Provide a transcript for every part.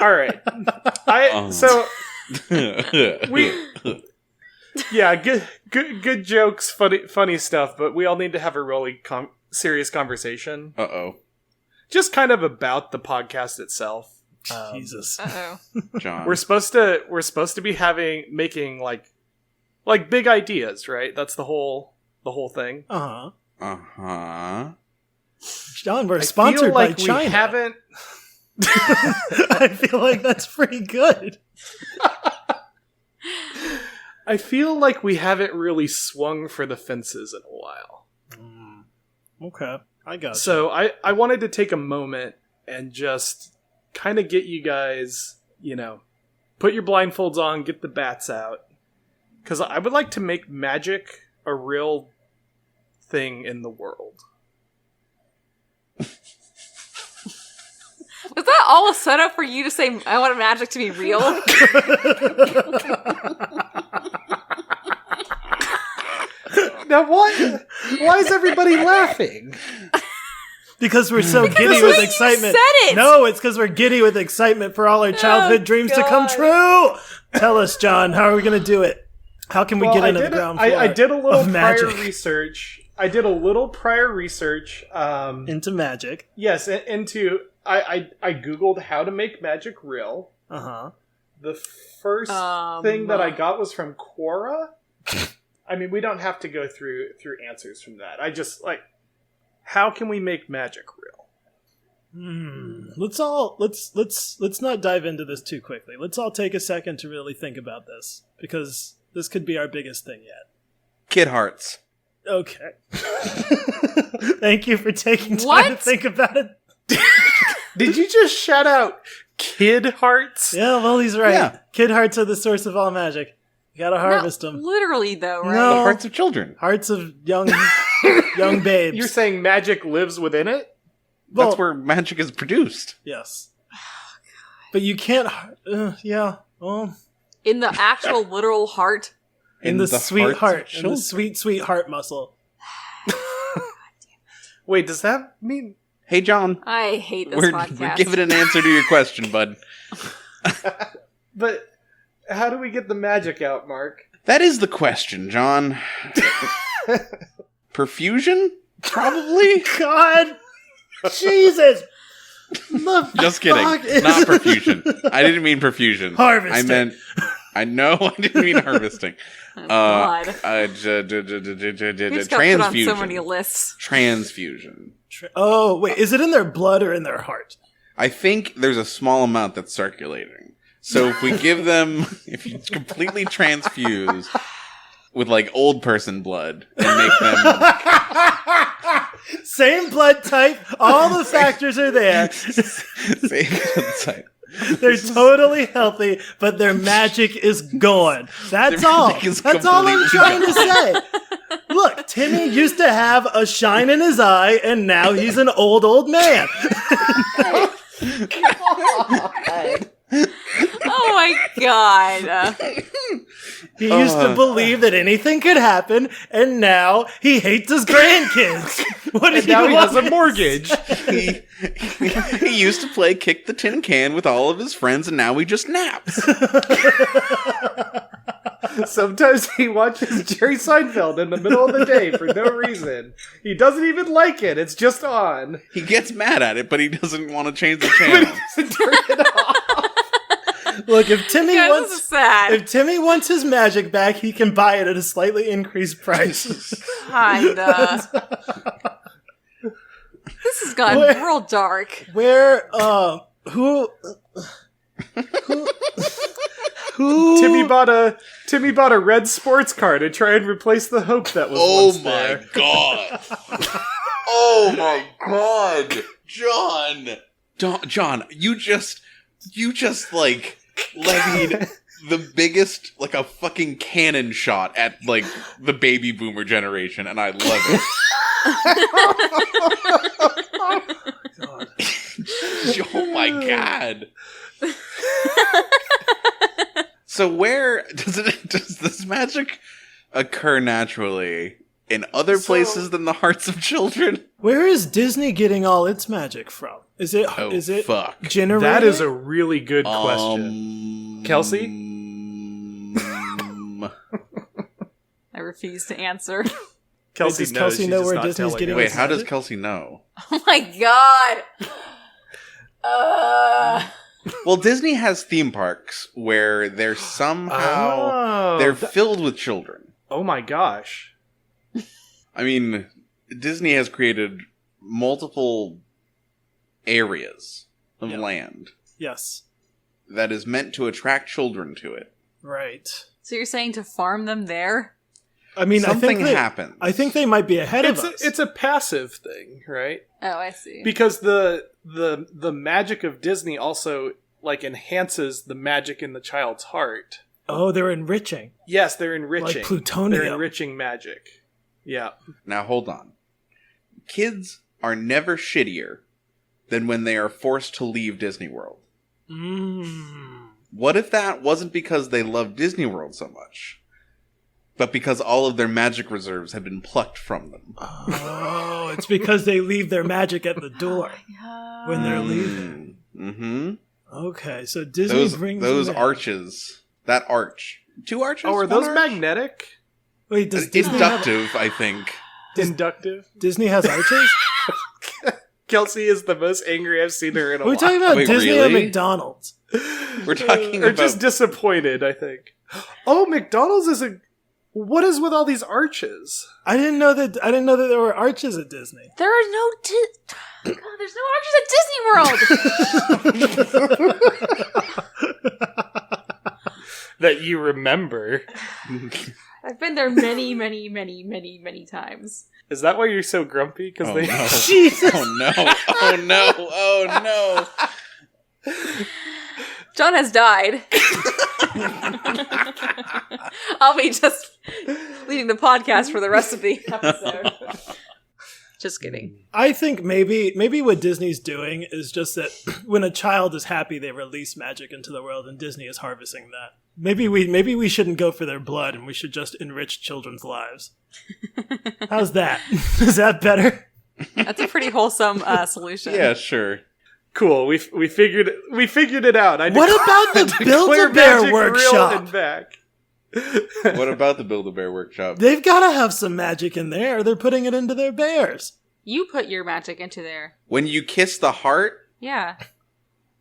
All right. Good jokes, funny stuff, but we all need to have a really serious conversation. Uh-oh. Just kind of about the podcast itself. Jesus. John. We're supposed to be making like big ideas, right? That's the whole thing. Uh-huh. John, we're sponsored by China. We haven't I feel like that's pretty good. I feel like we haven't really swung for the fences in a while. Okay, I got you. So I wanted to take a moment and just kind of get you guys, put your blindfolds on, get the bats out. Because I would like to make magic a real thing in the world. Was that all a setup for you to say, I want magic to be real? Now, why is everybody laughing? Because we're so giddy with excitement. You said it. No, it's because we're giddy with excitement for all our childhood dreams to come true. Tell us, John, how are we going to do it? How can we get into the ground floor I did a little prior magic? research. I did a little prior research. Into magic. Yes, into... I Googled how to make magic real. Uh-huh. The first thing that I got was from Quora. I mean, we don't have to go through answers from that. I just, how can we make magic real? Let's not dive into this too quickly. Let's all take a second to really think about this, because this could be our biggest thing yet. Kid hearts. Okay. Thank you for taking time to think about it. Did you just shout out kid hearts? Yeah, well, he's right. Yeah. Kid hearts are the source of all magic. You gotta harvest them. Literally, though, right? No. The hearts of children. Hearts of young babes. You're saying magic lives within it? That's where magic is produced. Yes. But you can't... yeah. Well... In the actual literal heart? In the sweet heart. In the children. sweet heart muscle. Wait, does that mean... Hey, John. I hate this podcast. We're giving an answer to your question, bud. But how do we get the magic out, Mark? That is the question, John. Perfusion? Probably? God! Jesus! Just kidding. Not perfusion. I didn't mean perfusion. Harvesting. I didn't mean harvesting. Oh, God. Transfusion. Who's got put on so many lists? Transfusion. Oh, wait. Is it in their blood or in their heart? I think there's a small amount that's circulating. So if we give them, if you completely transfuse with old person blood and make them same blood type, all the factors are there. same blood type. They're totally healthy, but their magic is gone. That's all. That's all I'm trying to say. Look, Timmy used to have a shine in his eye, and now he's an old man. Oh my God. He used to believe that anything could happen, and now he hates his grandkids. What do you now he want? has a mortgage. He used to play kick the tin can with all of his friends, and now he just naps. Sometimes he watches Jerry Seinfeld in the middle of the day for no reason. He doesn't even like it. It's just on. He gets mad at it, but he doesn't want to change the channel. Doesn't turn it off. Look, if Timmy This is sad. if Timmy wants his magic back, he can buy it at a slightly increased price. Kinda. This has gotten real dark. Who Timmy bought a red sports car to try and replace the hope that was once there. God. Oh my God. John, you just levied the biggest, a fucking cannon shot at, the baby boomer generation, and I love it. Oh my God. So where does this magic occur naturally in other places than the hearts of children. Where is Disney getting all its magic from? Is it fuck. generated? That is a really good question. Kelsey? I refuse to answer. Kelsey does knows. Kelsey she's know just where not Disney's telling getting us. Wait, how does Kelsey know? Oh my god. Well, Disney has theme parks where they're somehow they're filled with children. Oh my gosh. I mean, Disney has created multiple areas of land. Yes. That is meant to attract children to it. Right. So you're saying to farm them there? I mean, Something happens. I think they might be ahead of us. It's a passive thing, right? Oh, I see. Because the magic of Disney also like enhances the magic in the child's heart. Oh, they're enriching. Yes, they're enriching. Like plutonium. They're enriching magic. Yeah. Now, hold on. Kids are never shittier than when they are forced to leave Disney World. What if that wasn't because they love Disney World so much, but because all of their magic reserves have been plucked from them? Oh, it's because they leave their magic at the door when they're leaving. Mm-hmm. Okay, so Disney brings those them in. arches. That arch. 2 arches? Oh, are 1 those arch? magnetic? Wait, does Disney Inductive, I think. Inductive? Disney has arches? Kelsey is the most angry I've seen her in a Are we while. talking about Wait, Disney or really? McDonald's? We're talking Or about... just disappointed, I think. Oh, McDonald's is a... What is with all these arches? I didn't know that there were arches at Disney. There are no God, there's no arches at Disney World. That you remember. I've been there many, many, many, many, many times. Is that why you're so grumpy? Because Oh, they... no. Jesus! Oh, no. Oh, no. Oh, no. John has died. I'll be just leading the podcast for the rest of the episode. Just kidding. I think maybe what Disney's doing is just that when a child is happy, they release magic into the world, and Disney is harvesting that. Maybe we shouldn't go for their blood, and we should just enrich children's lives. How's that? Is that better? That's a pretty wholesome solution. Yeah, sure. Cool. We figured it out. What about the Build-A-Bear workshop? And back. What about the Build-A-Bear workshop? They've got to have some magic in there. They're putting it into their bears. You put your magic into there. When you kiss the heart, Yeah.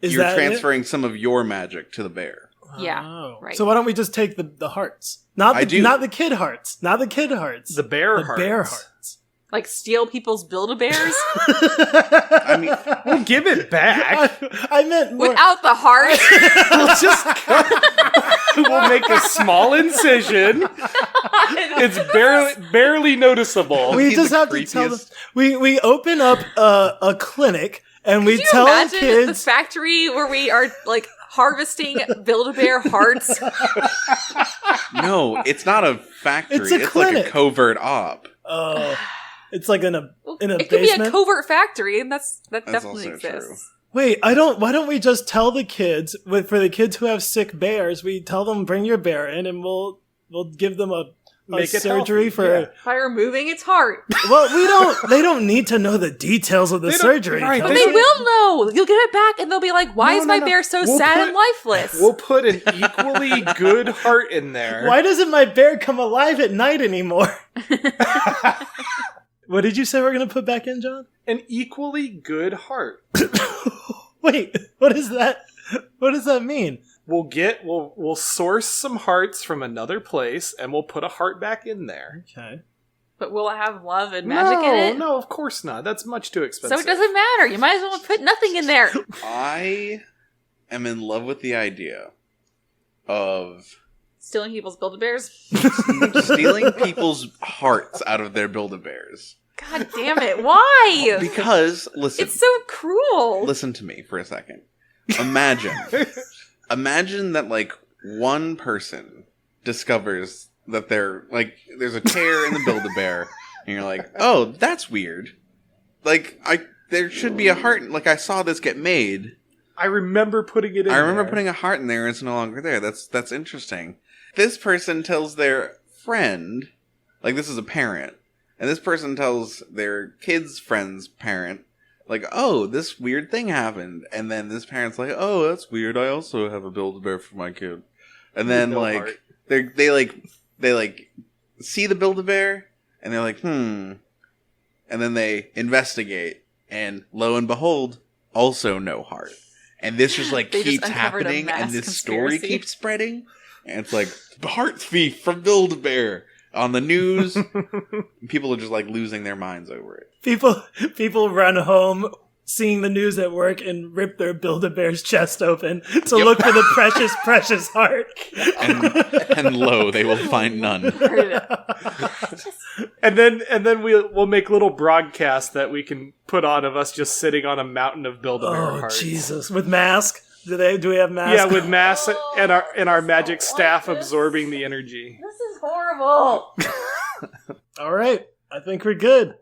Is you're that transferring some of your magic to the bear. Yeah. Oh. Right. So why don't we just take the hearts? Not the kid hearts. Not the kid hearts. The bear hearts. bear hearts. Like steal people's Build-A-Bears I mean, We'll give it back. I meant more. without the heart. We'll make a small incision. It's barely noticeable. We He's just the have to tell them. creepiest. We open up a clinic and we Can you tell imagine the kids. factory where we are like harvesting Build-A-Bear hearts? no, it's not a factory. It's a like clinic. a covert op. Oh, it's like in a It could basement. be a covert factory, and that That's definitely also true. exists. Wait, why don't we just tell the kids for the kids who have sick bears? We tell them bring your bear in, and we'll give them a Make it surgery healthy, for. yeah. By removing its heart. Well, they don't need to know the details of the They don't- surgery. right, But Kelsey. they will know. You'll get it back, and they'll be like, "Why is my bear so We'll sad put- and lifeless?" We'll put an equally good heart in there. Why doesn't my bear come alive at night anymore? What did you say we're going to put back in, John? An equally good heart. Wait, what is that? What does that mean? We'll source some hearts from another place, and we'll put a heart back in there. Okay. But will it have love and magic in it? No, of course not. That's much too expensive. So it doesn't matter. You might as well put nothing in there. I am in love with the idea of Stealing people's Build-A-Bears? stealing people's hearts out of their Build-A-Bears. God damn it. Why? Because, listen, It's so cruel. listen to me for a second. Imagine that, like, one person discovers that there's a tear in the Build-A-Bear, and you're like, oh, that's weird. Like, there should be a heart, like, I saw this get made. I remember putting it in I remember there. putting a heart in there, and it's no longer there. That's interesting. This person tells their friend, like, this is a parent, And this person tells their kid's friend's parent, like, oh, this weird thing happened. And then this parent's like, oh, that's weird. I also have a Build-A-Bear for my kid. And then, like, they see the Build-A-Bear, and they're like, And then they investigate, and lo and behold, also no heart. And this just, like, keeps happening, and this story keeps spreading. And it's like, heart thief from Build-A-Bear on the news. People are just, like, losing their minds over it. People run home seeing the news at work and rip their Build-A-Bear's chest open to look for the precious, precious heart. And lo, they will find none. And then we'll make little broadcasts that we can put on of us just sitting on a mountain of Build-A-Bear hearts. Oh, Jesus. With mask? Do we have masks? Yeah, with masks and our magic staff absorbing the energy. This is horrible. All right. I think we're good.